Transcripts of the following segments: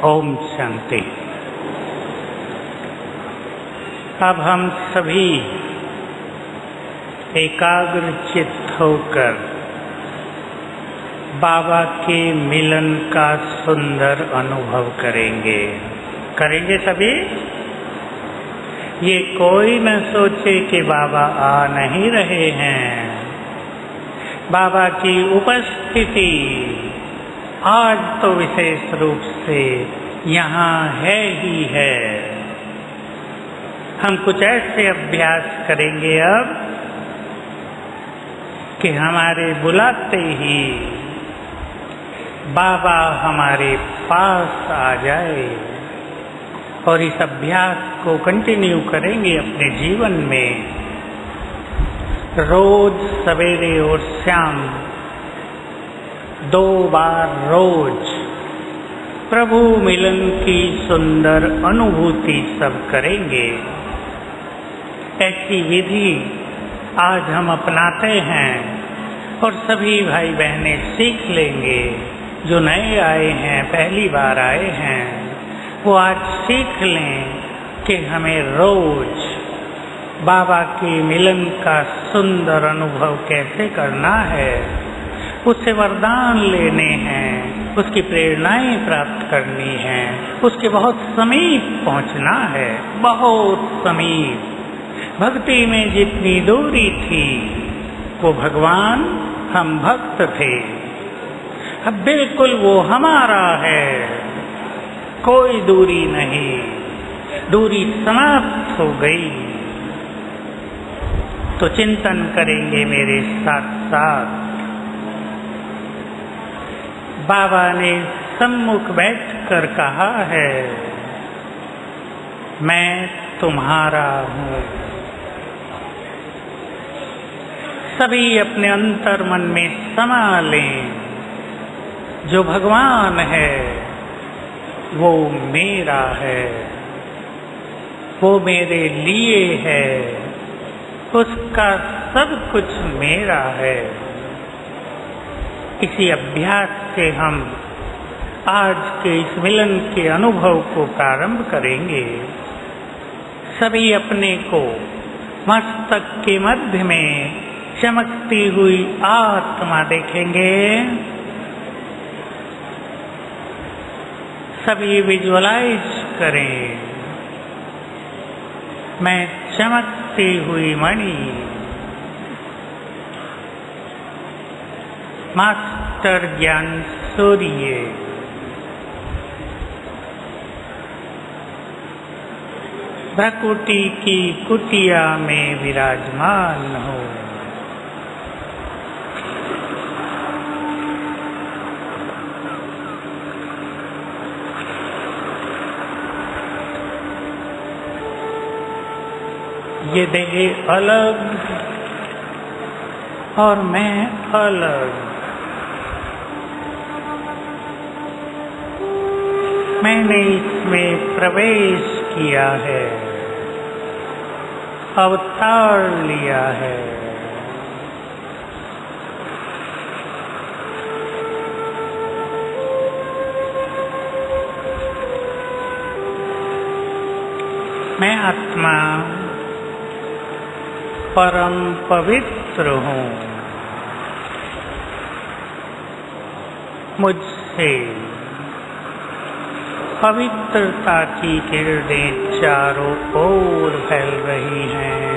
ओम शांति। अब हम सभी एकाग्र चित्त होकर बाबा के मिलन का सुंदर अनुभव करेंगे सभी। ये कोई न सोचे कि बाबा आ नहीं रहे हैं। बाबा की उपस्थिति आज तो विशेष रूप से यहाँ है ही है। हम कुछ ऐसे अभ्यास करेंगे अब कि हमारे बुलाते ही बाबा हमारे पास आ जाए, और इस अभ्यास को कंटिन्यू करेंगे अपने जीवन में। रोज सवेरे और शाम 2 बार रोज प्रभु मिलन की सुंदर अनुभूति सब करेंगे। ऐसी विधि आज हम अपनाते हैं और सभी भाई बहनें सीख लेंगे। जो नए आए हैं, पहली बार आए हैं, वो आज सीख लें कि हमें रोज बाबा के मिलन का सुंदर अनुभव कैसे करना है। उससे वरदान लेने हैं, उसकी प्रेरणाएं प्राप्त करनी हैं, उसके बहुत समीप पहुंचना है, बहुत समीप। भक्ति में जितनी दूरी थी वो भगवान, हम भक्त थे। अब बिल्कुल वो हमारा है, कोई दूरी नहीं, दूरी समाप्त हो गई। तो चिंतन करेंगे मेरे साथ साथ। बाबा ने सम्मुख बैठकर कहा है, मैं तुम्हारा हूँ। सभी अपने अंतर मन में समा लें। जो भगवान है वो मेरा है, वो मेरे लिए है, उसका सब कुछ मेरा है। इसी अभ्यास से हम आज के इस मिलन के अनुभव को प्रारंभ करेंगे। सभी अपने को मस्तक के मध्य में चमकती हुई आत्मा देखेंगे। सभी विजुअलाइज करें, मैं चमकती हुई मणि, मास्टर ज्ञान सूर्य, भ्रकुटी की कुटिया में विराजमान हो। ये देह अलग और मैं अलग। मैंने इसमें प्रवेश किया है, अवतार लिया है। मैं आत्मा परम पवित्र हूँ। मुझसे पवित्रता की किरणें चारों ओर फैल रही हैं।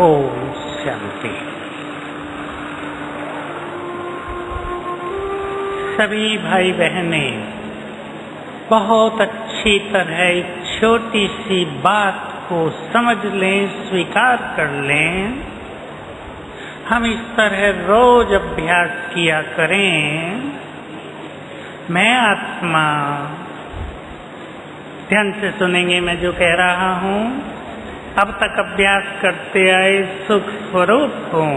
ओम शांति। सभी भाई बहनें बहुत अच्छी तरह एक छोटी सी बात को समझ लें, स्वीकार कर लें। हम इस तरह रोज अभ्यास किया करें। मैं आत्मा, ध्यान से सुनेंगे मैं जो कह रहा हूँ। अब तक अभ्यास करते आए सुख स्वरूप हूँ।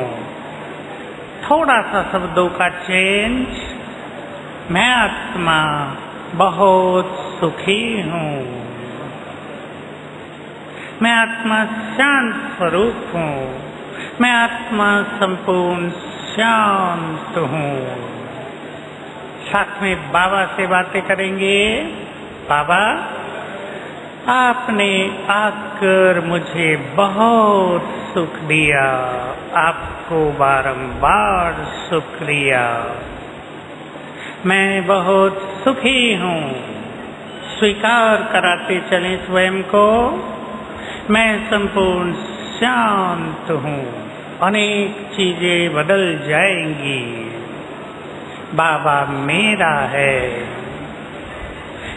थोड़ा सा शब्दों का चेंज, मैं आत्मा बहुत सुखी हूँ। मैं आत्मा शांत स्वरूप हूँ। मैं आत्मा संपूर्ण शांत हूँ। साथ में बाबा से बातें करेंगे। बाबा, आपने आकर मुझे बहुत सुख दिया, आपको बारंबार शुक्रिया। मैं बहुत सुखी हूँ। स्वीकार कराते चलें स्वयं को, मैं संपूर्ण शांत हूँ। अनेक चीजें बदल जाएंगी। बाबा मेरा है।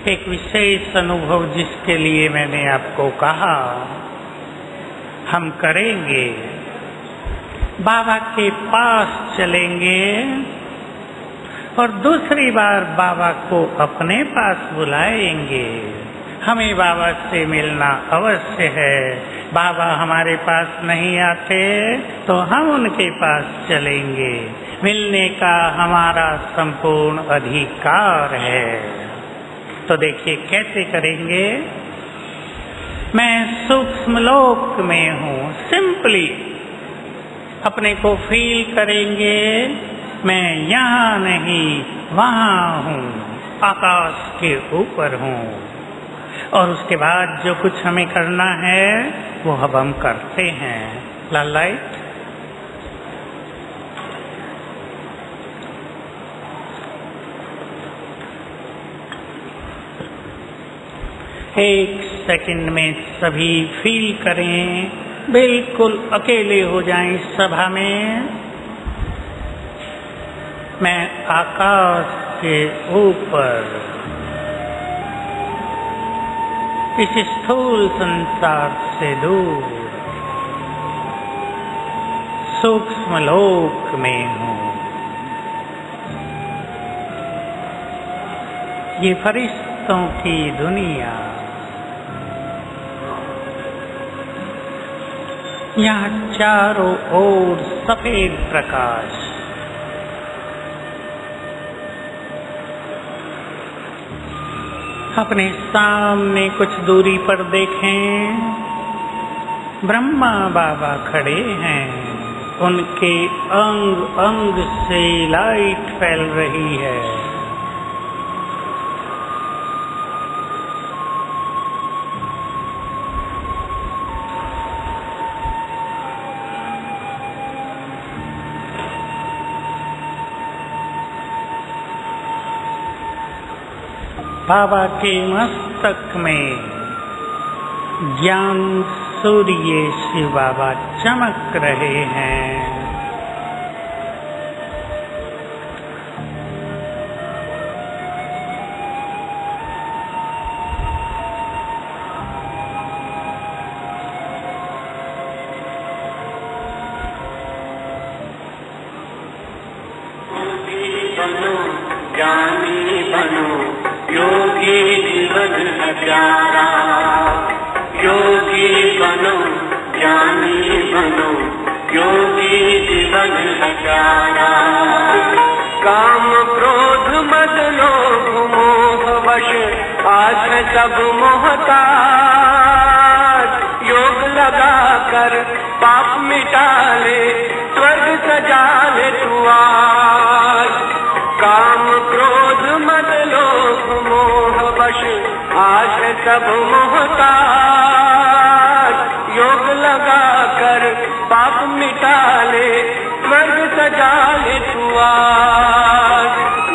एक विशेष अनुभव जिसके लिए मैंने आपको कहा, हम करेंगे। बाबा के पास चलेंगे और दूसरी बार बाबा को अपने पास बुलाएंगे। हमें बाबा से मिलना अवश्य है। बाबा हमारे पास नहीं आते तो हम उनके पास चलेंगे। मिलने का हमारा संपूर्ण अधिकार है। तो देखिए कैसे करेंगे। मैं सूक्ष्म लोक में हूँ। सिंपली अपने को फील करेंगे। मैं यहाँ नहीं वहाँ हूँ, आकाश के ऊपर हूँ। और उसके बाद जो कुछ हमें करना है वो अब हम करते हैं। लाल लाइट। एक सेकंड में सभी फील करें, बिल्कुल अकेले हो जाएं सभा में। मैं आकाश के ऊपर, इस स्थूल संसार से दूर, सूक्ष्म लोक में हूँ। ये फरिश्तों की दुनिया, यहाँ चारों ओर सफेद प्रकाश। अपने सामने कुछ दूरी पर देखें, ब्रह्मा बाबा खड़े हैं। उनके अंग अंग से लाइट फैल रही है। बाबा के मस्तक में ज्ञान सूर्य शिव बाबा चमक रहे हैं। बनो, ज्ञानी बनो, योगी जीवन है प्यारा। योगी बनो, ज्ञानी बनो, योगी जीवन है प्यारा। काम क्रोध मद लोभ मोह वश आज है सब मोहताज। योग लगा कर पाप मिटा ले, स्वर्ग सजा ले तू आज। काम क्रोध मद लोभ मोह वश आज है सब मोहताज। योग लगा कर पाप मिटा ले, स्वर्ग सजा ले तू आज।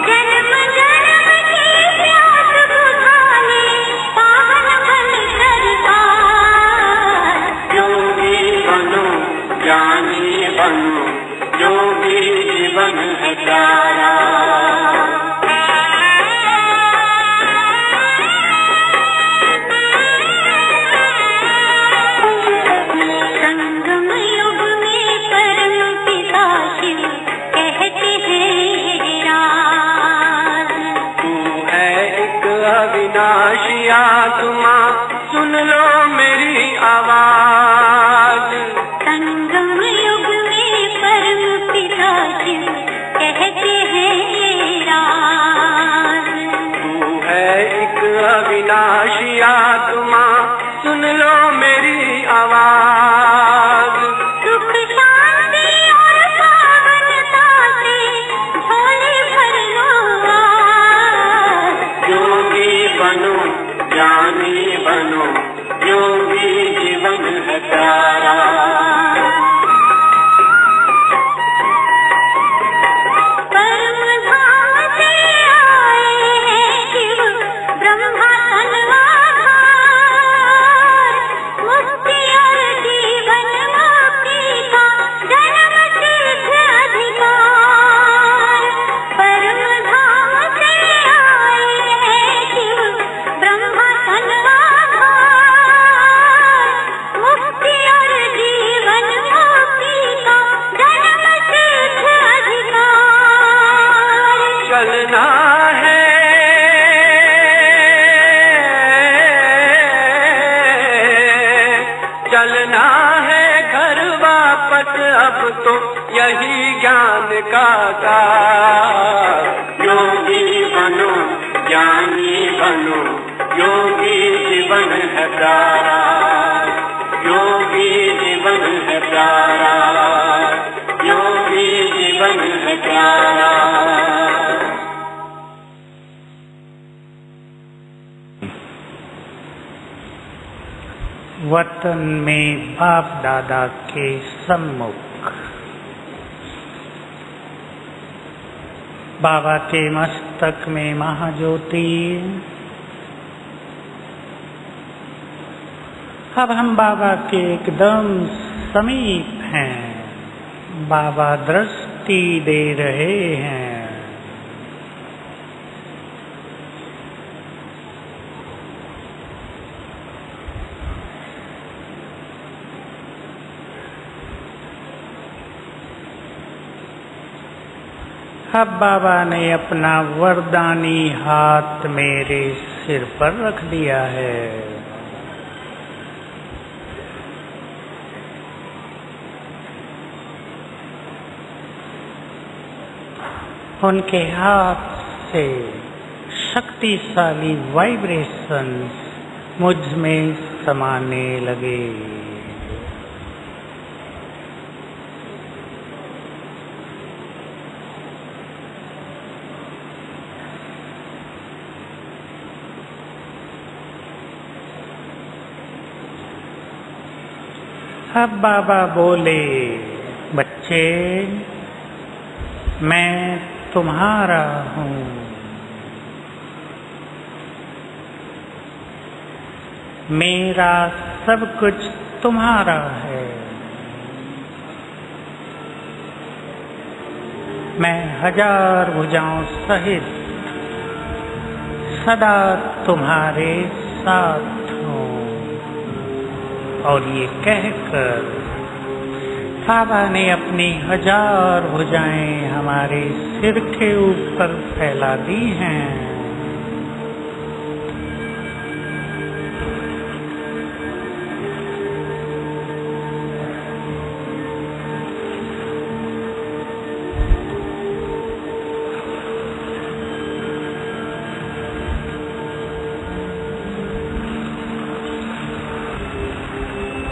जन्म जन्म की प्यास बुझा ले, पावन बन कर पार। योगी बनो, ज्ञानी बनो, योगी जीवन है प्यारा। संगम युग में परम पिता शिव कहते हैं राज। तू है एक अविनाशी आत्मा, सुन लो मेरी आवाज। अविनाशी आत्मा सुन लो मेरी आवाज। सुख शांति और पावनता से झोली भर लो आज। योगी बनो ज्ञानी बनो, योगी जीवन है प्यारा। चलना है घर वापस अब तो यही ज्ञान का सार। योगी बनो ज्ञानी बनो, योगी जीवन है प्यारा। योगी जीवन है प्यारा, योगी जीवन है प्यारा। वतन में बाप दादा के सम्मुख बाबा के मस्तक में महाज्योति। अब हम बाबा के एकदम समीप हैं। बाबा दृष्टि दे रहे हैं। अब बाबा ने अपना वरदानी हाथ मेरे सिर पर रख दिया है। उनके हाथ से शक्तिशाली वाइब्रेशंस मुझ में समाने लगे। अब बाबा बोले, बच्चे मैं तुम्हारा हूँ। मेरा सब कुछ तुम्हारा है। मैं हजार भुजाओं सहित सदा तुम्हारे साथ हूँ। और ये कहकर बाबा ने अपनी हजार भुजाएं हमारे सिर के ऊपर फैला दी हैं।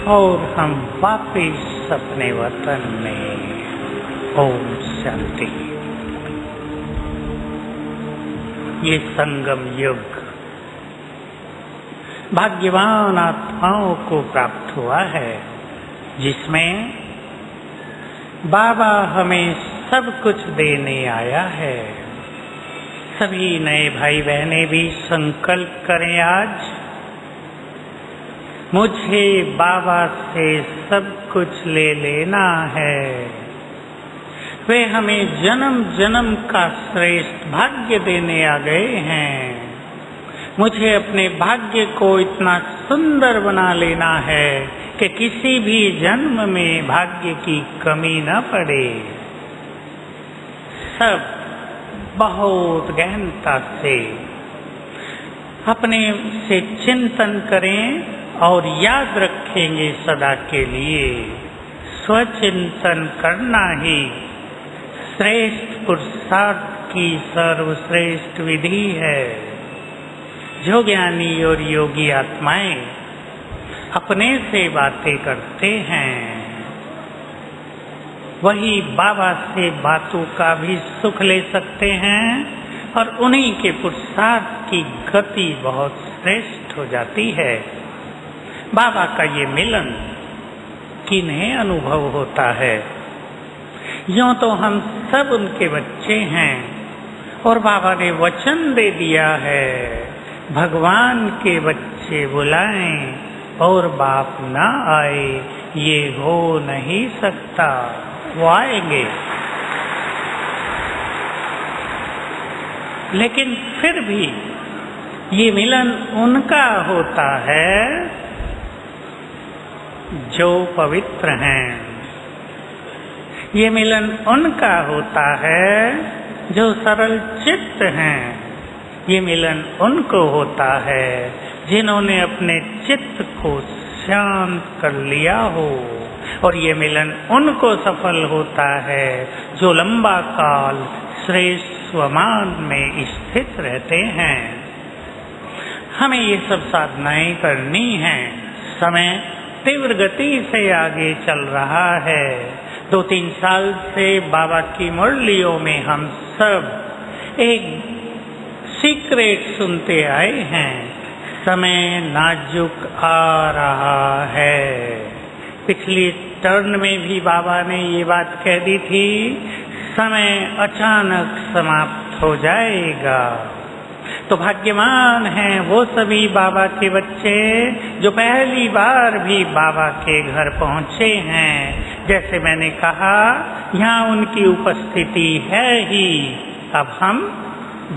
और हम वापिस अपने वतन में। ओम शांति। ये संगम युग भाग्यवान आत्माओं को प्राप्त हुआ है, जिसमें बाबा हमें सब कुछ देने आया है। सभी नए भाई बहनें भी संकल्प करें, आज मुझे बाबा से सब कुछ ले लेना है। वे हमें जन्म जन्म का श्रेष्ठ भाग्य देने आ गए हैं। मुझे अपने भाग्य को इतना सुंदर बना लेना है कि किसी भी जन्म में भाग्य की कमी न पड़े। सब बहुत गहनता से अपने से चिंतन करें और याद रखेंगे सदा के लिए, स्वचिंतन करना ही श्रेष्ठ पुरुषार्थ की सर्वश्रेष्ठ विधि है। जो ज्ञानी और योगी आत्माएं अपने से बातें करते हैं, वही बाबा से बातों का भी सुख ले सकते हैं और उन्हीं के पुरुषार्थ की गति बहुत श्रेष्ठ हो जाती है। बाबा का ये मिलन किन्हें अनुभव होता है? यूं तो हम सब उनके बच्चे हैं और बाबा ने वचन दे दिया है, भगवान के बच्चे बुलाएं और बाप ना आए, ये हो नहीं सकता। वो आएंगे, लेकिन फिर भी ये मिलन उनका होता है जो पवित्र हैं। ये मिलन उनका होता है जो सरल चित्त हैं। ये मिलन उनको होता है जिन्होंने अपने चित्त को शांत कर लिया हो, और ये मिलन उनको सफल होता है जो लंबा काल श्रेष्ठ स्वमान में स्थित रहते हैं। हमें ये सब साधनाएं करनी हैं। समय तीव्र गति से आगे चल रहा है। 2-3 साल से बाबा की मुरलियों में हम सब एक सीक्रेट सुनते आए हैं, समय नाजुक आ रहा है। पिछली टर्न में भी बाबा ने ये बात कह दी थी, समय अचानक समाप्त हो जाएगा। तो भाग्यवान हैं वो सभी बाबा के बच्चे जो पहली बार भी बाबा के घर पहुँचे हैं। जैसे मैंने कहा, यहाँ उनकी उपस्थिति है ही। अब हम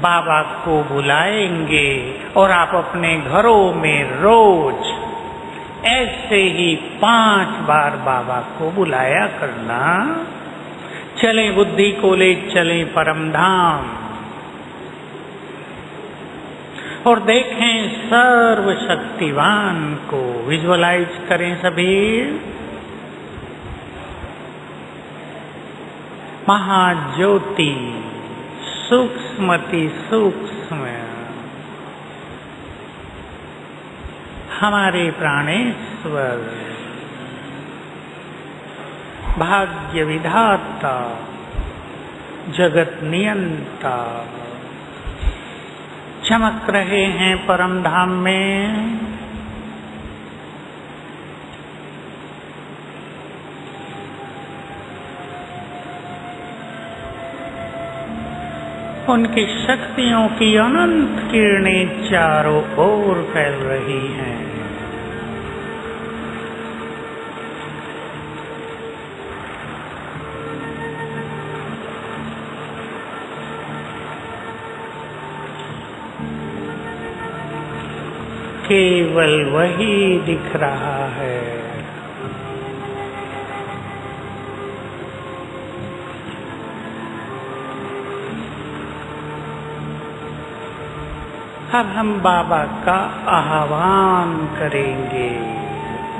बाबा को बुलाएंगे और आप अपने घरों में रोज ऐसे ही 5 बार बाबा को बुलाया करना। चलें बुद्धि को ले चलें परम धाम, और देखें सर्वशक्तिवान को। विजुअलाइज करें सभी। महाज्योति सूक्ष्मति सूक्ष्म हमारे प्राणेश्वर, भाग्य विधाता, जगत नियंता चमक रहे हैं परम धाम में। उनकी शक्तियों की अनंत किरणें चारों ओर फैल रही हैं। केवल वही दिख रहा है। अब हम बाबा का आह्वान करेंगे।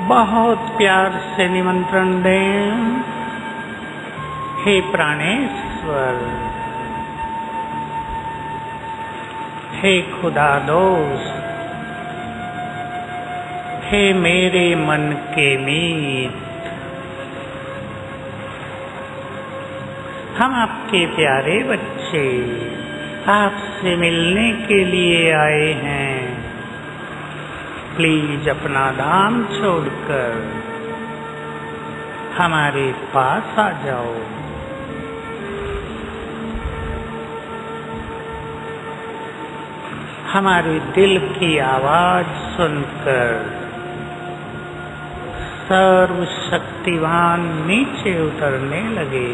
बहुत प्यार से निमंत्रण दें। हे प्राणेश्वर, हे खुदा दोस्त, हे मेरे मन के मीत, हम आपके प्यारे बच्चे आपसे मिलने के लिए आए हैं। प्लीज अपना धाम छोड़कर हमारे पास आ जाओ। हमारे दिल की आवाज सुनकर सर्वशक्तिवान नीचे उतरने लगे।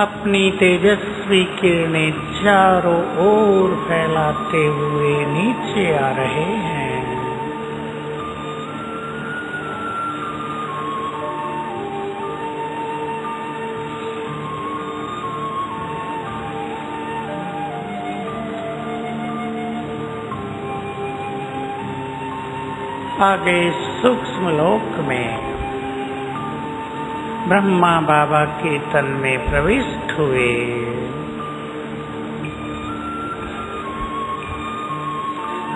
अपनी तेजस्वी किरणें चारों ओर फैलाते हुए नीचे आ रहे हैं। आगे सूक्ष्म लोक में ब्रह्मा बाबा के तन में प्रविष्ट हुए।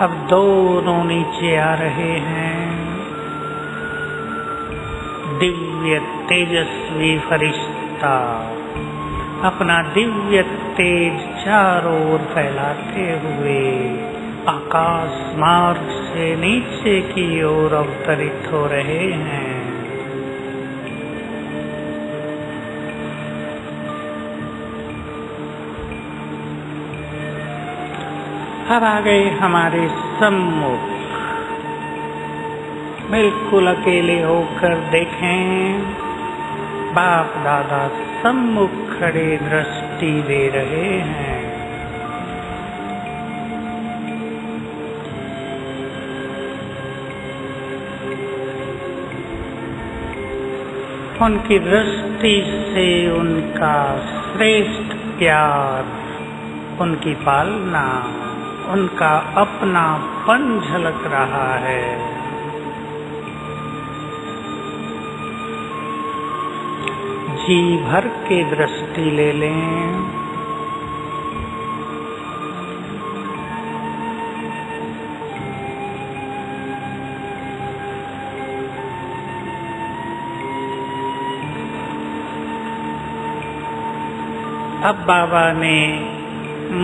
अब दोनों नीचे आ रहे हैं। दिव्य तेजस्वी फरिश्ता अपना दिव्य तेज चारों ओर फैलाते हुए आकाश मार्ग से नीचे की ओर अवतरित हो रहे हैं। अब आ गए हमारे सम्मुख। बिल्कुल अकेले होकर देखें, बाप दादा सम्मुख खड़े दृष्टि दे रहे हैं। उनकी दृष्टि से उनका श्रेष्ठ प्यार, उनकी पालना, उनका अपनापन झलक रहा है। जी भर के दृष्टि ले लें। अब बाबा ने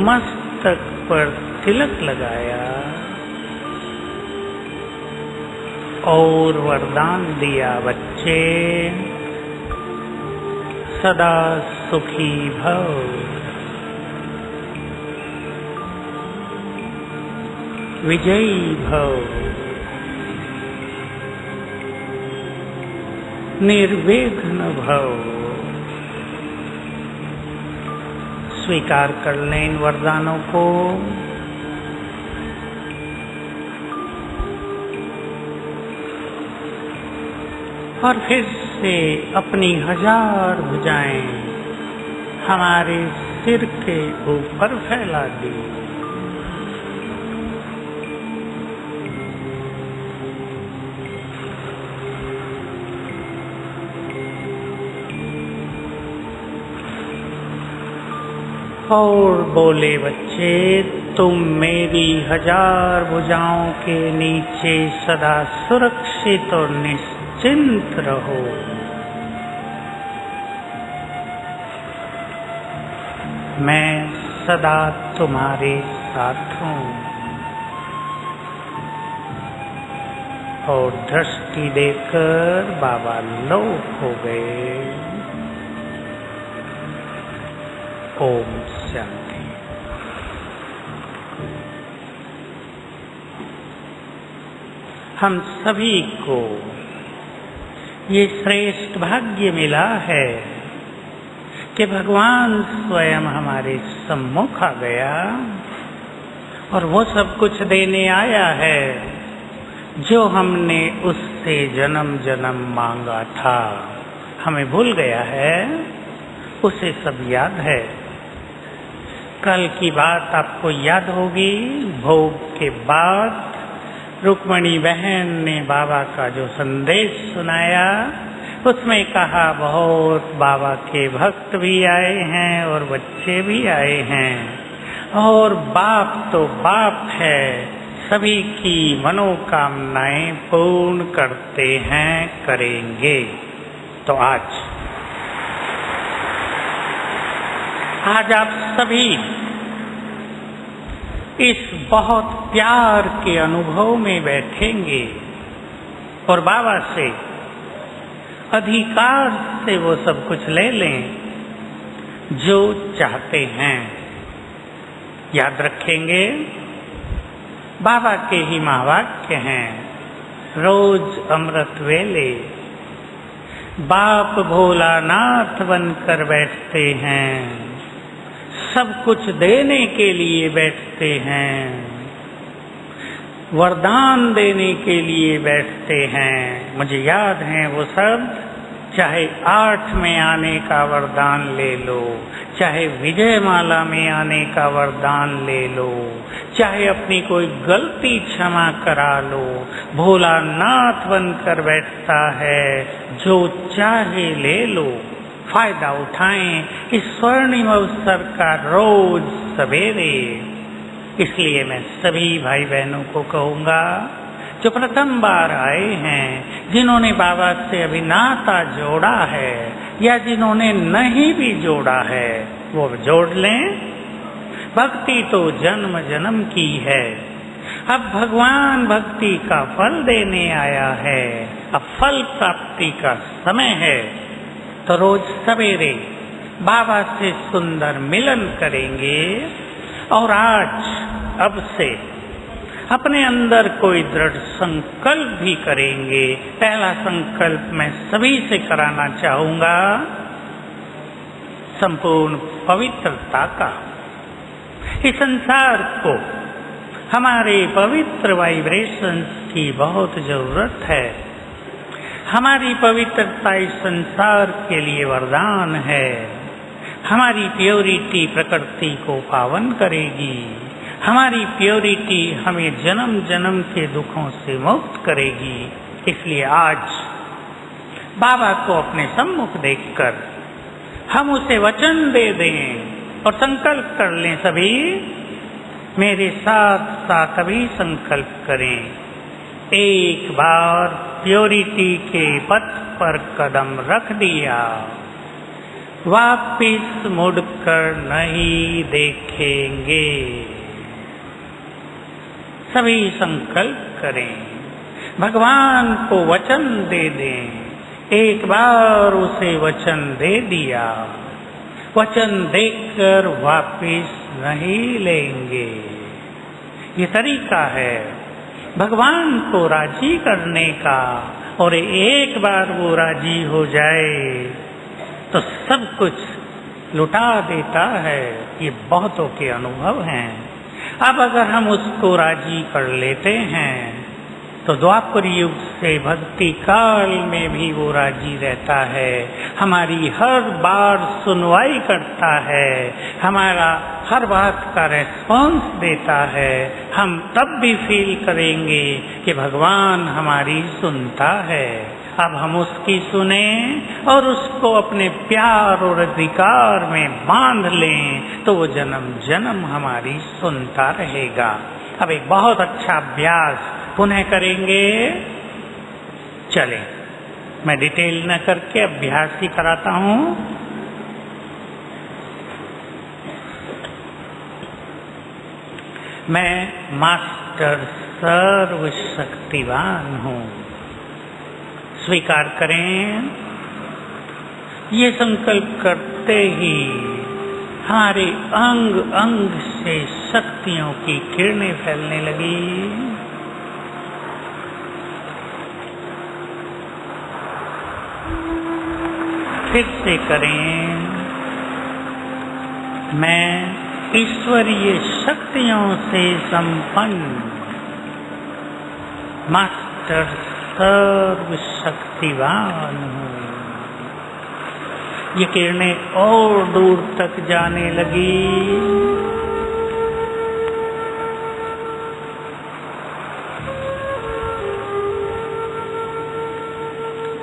मस्तक पर तिलक लगाया और वरदान दिया, बच्चे सदा सुखी भव। विजयी भव। निर्विघ्न भव। स्वीकार कर लें इन वरदानों को। और फिर से अपनी 1000 भुजाएं हमारे सिर के ऊपर फैला दी। और बोले, बच्चे तुम मेरी 1000 भुजाओं के नीचे सदा सुरक्षित और निश्चिंत रहो। मैं सदा तुम्हारे साथ हूँ। और दृष्टि देकर बाबा लोप हो गए। ओम शांति। हम सभी को ये श्रेष्ठ भाग्य मिला है कि भगवान स्वयं हमारे सम्मुख आ गया और वो सब कुछ देने आया है जो हमने उससे जन्म जन्म मांगा था। हमें भूल गया है, उसे सब याद है। कल की बात आपको याद होगी। भोग के बाद रुक्मणी बहन ने बाबा का जो संदेश सुनाया, उसमें कहा बहुत बाबा के भक्त भी आए हैं और बच्चे भी आए हैं, और बाप तो बाप है, सभी की मनोकामनाएं पूर्ण करते हैं, करेंगे। तो आज आप सभी इस बहुत प्यार के अनुभव में बैठेंगे और बाबा से अधिकार से वो सब कुछ ले लें जो चाहते हैं। याद रखेंगे, बाबा के ही महावाक्य हैं, रोज अमृत वेले बाप भोलानाथ बनकर बैठते हैं, सब कुछ देने के लिए बैठते हैं, वरदान देने के लिए बैठते हैं। मुझे याद है वो शब्द, चाहे 8 में आने का वरदान ले लो, चाहे विजयमाला में आने का वरदान ले लो, चाहे अपनी कोई गलती क्षमा करा लो, भोलानाथ बनकर बैठता है, जो चाहे ले लो। फायदा उठाएं इस स्वर्णिम अवसर का रोज सवेरे। इसलिए मैं सभी भाई बहनों को कहूँगा जो प्रथम बार आए हैं, जिन्होंने बाबा से अभी नाता जोड़ा है या जिन्होंने नहीं भी जोड़ा है, वो जोड़ लें। भक्ति तो जन्म जन्म की है। अब भगवान भक्ति का फल देने आया है, अब फल प्राप्ति का समय है। तो रोज सवेरे बाबा से सुंदर मिलन करेंगे और आज अब से अपने अंदर कोई दृढ़ संकल्प भी करेंगे। पहला संकल्प मैं सभी से कराना चाहूंगा, संपूर्ण पवित्रता का। इस संसार को हमारे पवित्र वाइब्रेशंस की बहुत जरूरत है। हमारी पवित्रता इस संसार के लिए वरदान है। हमारी प्योरिटी प्रकृति को पावन करेगी। हमारी प्योरिटी हमें जन्म जन्म के दुखों से मुक्त करेगी। इसलिए आज बाबा को अपने सम्मुख देखकर हम उसे वचन दे दें और संकल्प कर लें। सभी मेरे साथ साथ अभी संकल्प करें। एक बार प्योरिटी के पथ पर कदम रख दिया, वापिस मुड़कर नहीं देखेंगे। सभी संकल्प करें, भगवान को वचन दे दें। एक बार उसे वचन दे दिया, वचन देकर वापिस नहीं लेंगे। ये तरीका है भगवान को राजी करने का। और एक बार वो राजी हो जाए तो सब कुछ लुटा देता है। ये बहुतों के अनुभव हैं। अब अगर हम उसको राजी कर लेते हैं तो द्वापर युग से भक्ति काल में भी वो राजी रहता है। हमारी हर बार सुनवाई करता है, हमारा हर बात का रेस्पॉन्स देता है। हम तब भी फील करेंगे कि भगवान हमारी सुनता है। अब हम उसकी सुने और उसको अपने प्यार और अधिकार में बांध लें तो वो जन्म जन्म हमारी सुनता रहेगा। अब एक बहुत अच्छा अभ्यास पुनः करेंगे। चलें, मैं डिटेल न करके अभ्यास ही कराता हूँ। मैं मास्टर सर्वशक्तिवान हूँ। स्वीकार करें। ये संकल्प करते ही हमारे अंग अंग से शक्तियों की किरणें फैलने लगी। फिर से करें। मैं ईश्वरीय शक्तियों से संपन्न मास्टर सर्वशक्तिवान हूँ। ये किरणें और दूर तक जाने लगी।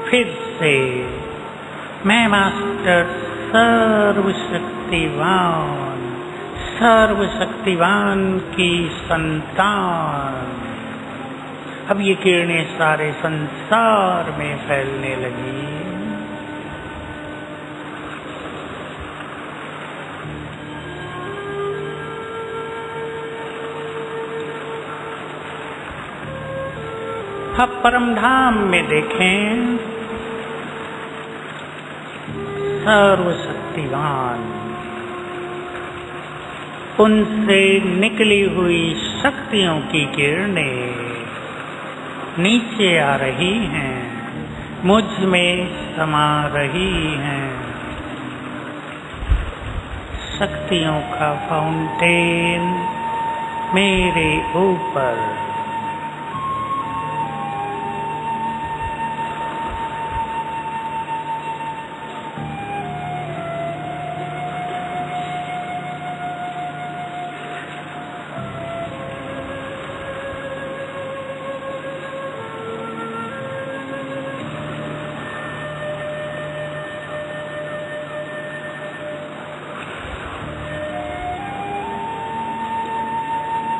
फिर से मैं मास्टर सर्वशक्तिवान की संतान। अब ये किरणें सारे संसार में फैलने लगी। अब परमधाम में देखें, सर्वशक्तिवान, उनसे निकली हुई शक्तियों की किरणें नीचे आ रही हैं, मुझ में समा रही हैं। शक्तियों का फाउंटेन मेरे ऊपर।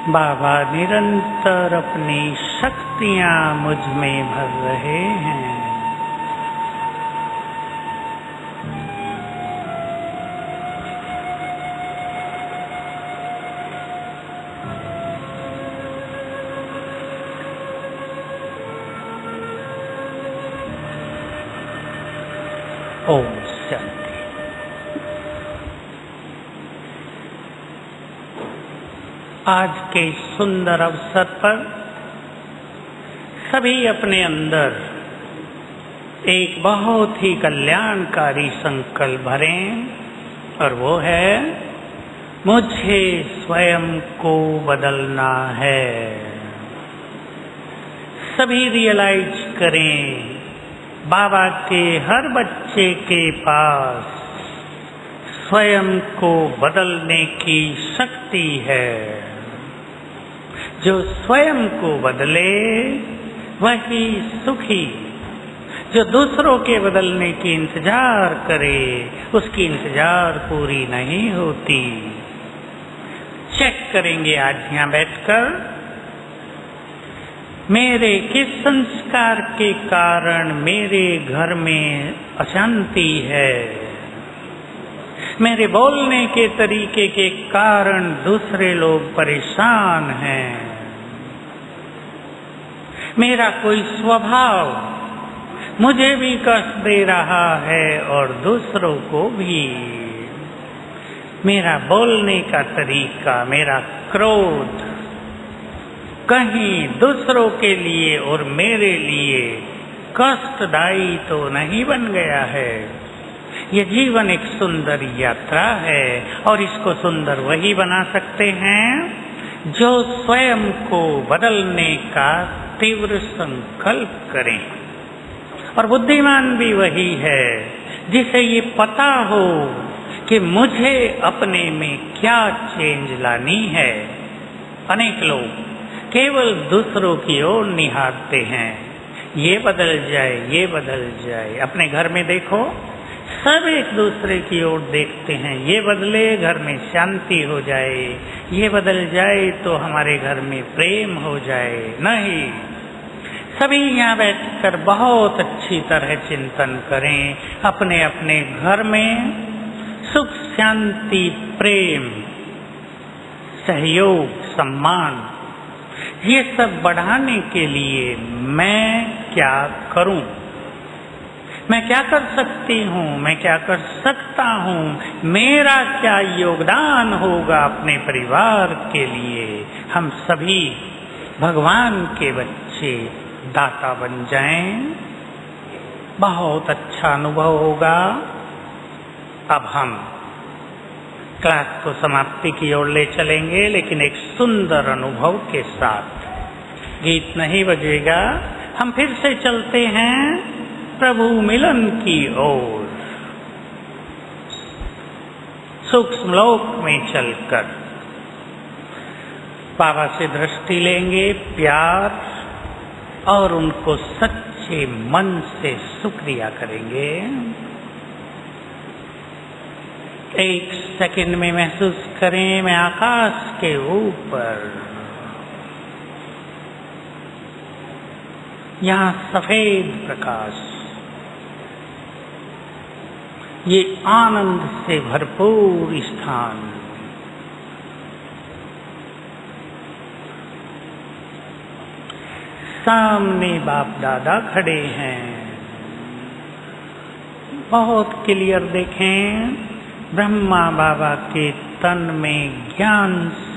बाबा निरंतर अपनी शक्तियां मुझ में भर रहे हैं। ओम शांति। आज के सुंदर अवसर पर सभी अपने अंदर एक बहुत ही कल्याणकारी संकल्प भरें, और वो है मुझे स्वयं को बदलना है। सभी रियलाइज करें बाबा के हर बच्चे के पास स्वयं को बदलने की शक्ति है। जो स्वयं को बदले वही सुखी। जो दूसरों के बदलने की इंतजार करे उसकी इंतजार पूरी नहीं होती। चेक करेंगे आज यहाँ बैठकर मेरे किस संस्कार के कारण मेरे घर में अशांति है। मेरे बोलने के तरीके के कारण दूसरे लोग परेशान हैं। मेरा कोई स्वभाव मुझे भी कष्ट दे रहा है और दूसरों को भी। मेरा बोलने का तरीका, मेरा क्रोध कहीं दूसरों के लिए और मेरे लिए कष्टदायी तो नहीं बन गया है। ये जीवन एक सुंदर यात्रा है और इसको सुंदर वही बना सकते हैं जो स्वयं को बदलने का तीव्र संकल्प करें। और बुद्धिमान भी वही है जिसे ये पता हो कि मुझे अपने में क्या चेंज लानी है। अनेक लोग केवल दूसरों की ओर निहारते हैं, ये बदल जाए, ये बदल जाए। अपने घर में देखो, सब एक दूसरे की ओर देखते हैं, ये बदले घर में शांति हो जाए, ये बदल जाए तो हमारे घर में प्रेम हो जाए। नहीं, सभी यहाँ बैठकर बहुत अच्छी तरह चिंतन करें। अपने अपने घर में सुख, शांति, प्रेम, सहयोग, सम्मान, ये सब बढ़ाने के लिए मैं क्या करूं? मैं क्या कर सकती हूँ? मैं क्या कर सकता हूँ? मेरा क्या योगदान होगा अपने परिवार के लिए? हम सभी भगवान के बच्चे दाता बन जाएं, बहुत अच्छा अनुभव होगा। अब हम क्लास को समाप्ति की ओर ले चलेंगे, लेकिन एक सुंदर अनुभव के साथ। गीत नहीं बजेगा, हम फिर से चलते हैं प्रभु मिलन की ओर। सूक्ष्म लोक में चलकर बाबा से दृष्टि लेंगे, प्यार, और उनको सच्चे मन से शुक्रिया करेंगे। एक सेकंड में महसूस करें मैं आकाश के ऊपर, यहाँ सफेद प्रकाश, ये आनंद से भरपूर स्थान। सामने बाप दादा खड़े हैं, बहुत क्लियर देखें। ब्रह्मा बाबा के तन में ज्ञान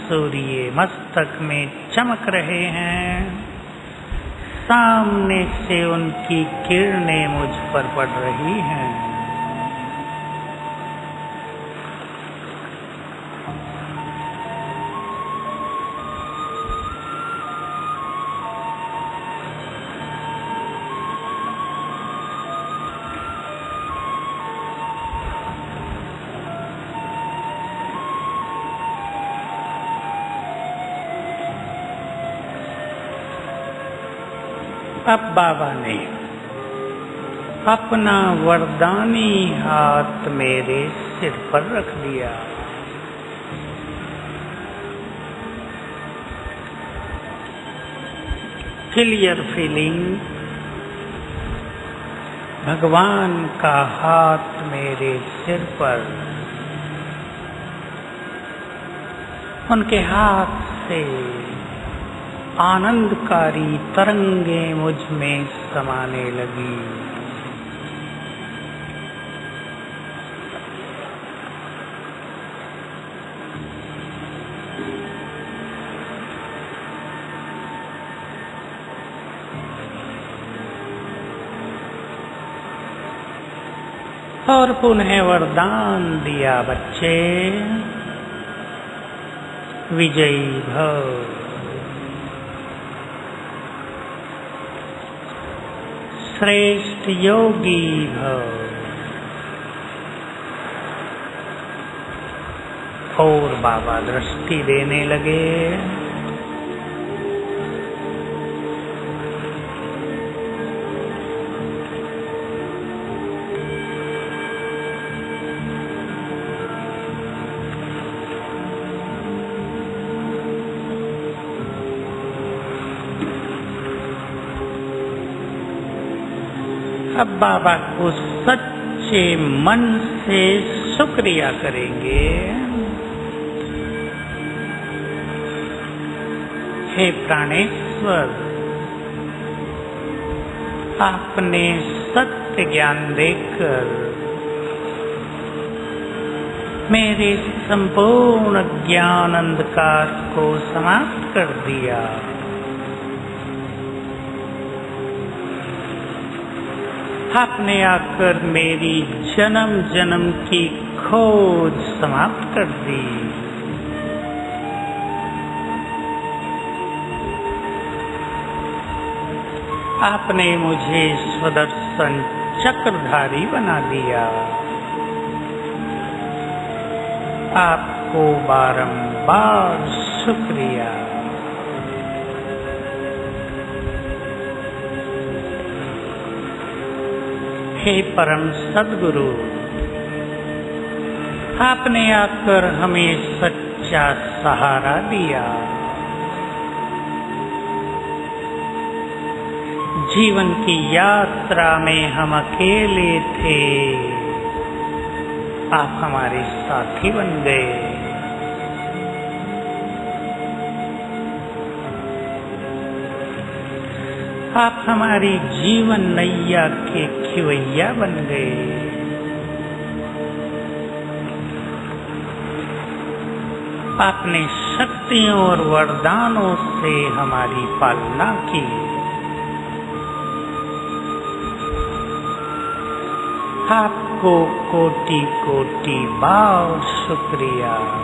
सूर्य मस्तक में चमक रहे हैं। सामने से उनकी किरणें मुझ पर पड़ रही हैं। अब बाबा ने अपना वरदानी हाथ मेरे सिर पर रख दिया। Feel your feeling. भगवान का हाथ मेरे सिर पर, उनके हाथ से आनंदकारी तरंगें मुझ में समाने लगी। और पुनः वरदान दिया, बच्चे विजयी भव। श्रेष्ठ योगी भव। और बाबा दृष्टि देने लगे। अब बाबा को सच्चे मन से शुक्रिया करेंगे। हे प्राणेश्वर, आपने सत्य ज्ञान देकर मेरे संपूर्ण ज्ञान अंधकार को समाप्त कर दिया। आपने आकर मेरी जन्म जन्म की खोज समाप्त कर दी। आपने मुझे स्वदर्शन चक्रधारी बना दिया। आपको बारंबार शुक्रिया। हे परम सद्गुरु, आपने आकर हमें सच्चा सहारा दिया। जीवन की यात्रा में हम अकेले थे, आप हमारे साथी बन गए। आप हमारी जीवन नैया के खिवैया बन गए। आपने शक्तियों और वरदानों से हमारी पालना की। आपको कोटि कोटि बार शुक्रिया।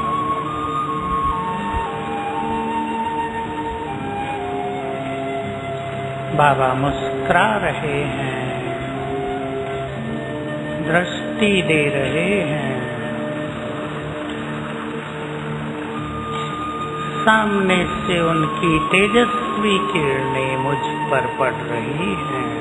बाबा मुस्कुरा रहे हैं, दृष्टि दे रहे हैं। सामने से उनकी तेजस्वी किरणें मुझ पर पड़ रही हैं।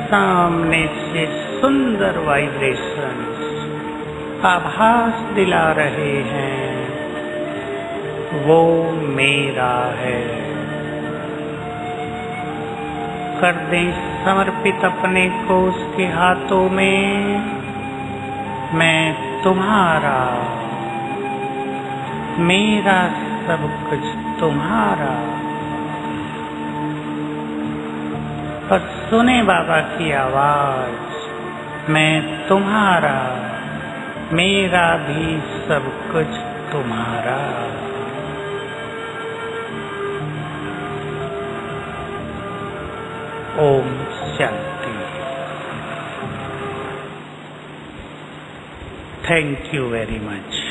सामने से सुंदर वाइब्रेशंस आभास दिला रहे हैं, वो मेरा है। कर दें समर्पित अपने को उसके हाथों में। मैं तुम्हारा, मेरा सब कुछ तुम्हारा। पर सुने बाबा की आवाज, मैं तुम्हारा, मेरा भी सब कुछ तुम्हारा। Om Shanti. Thank you very much.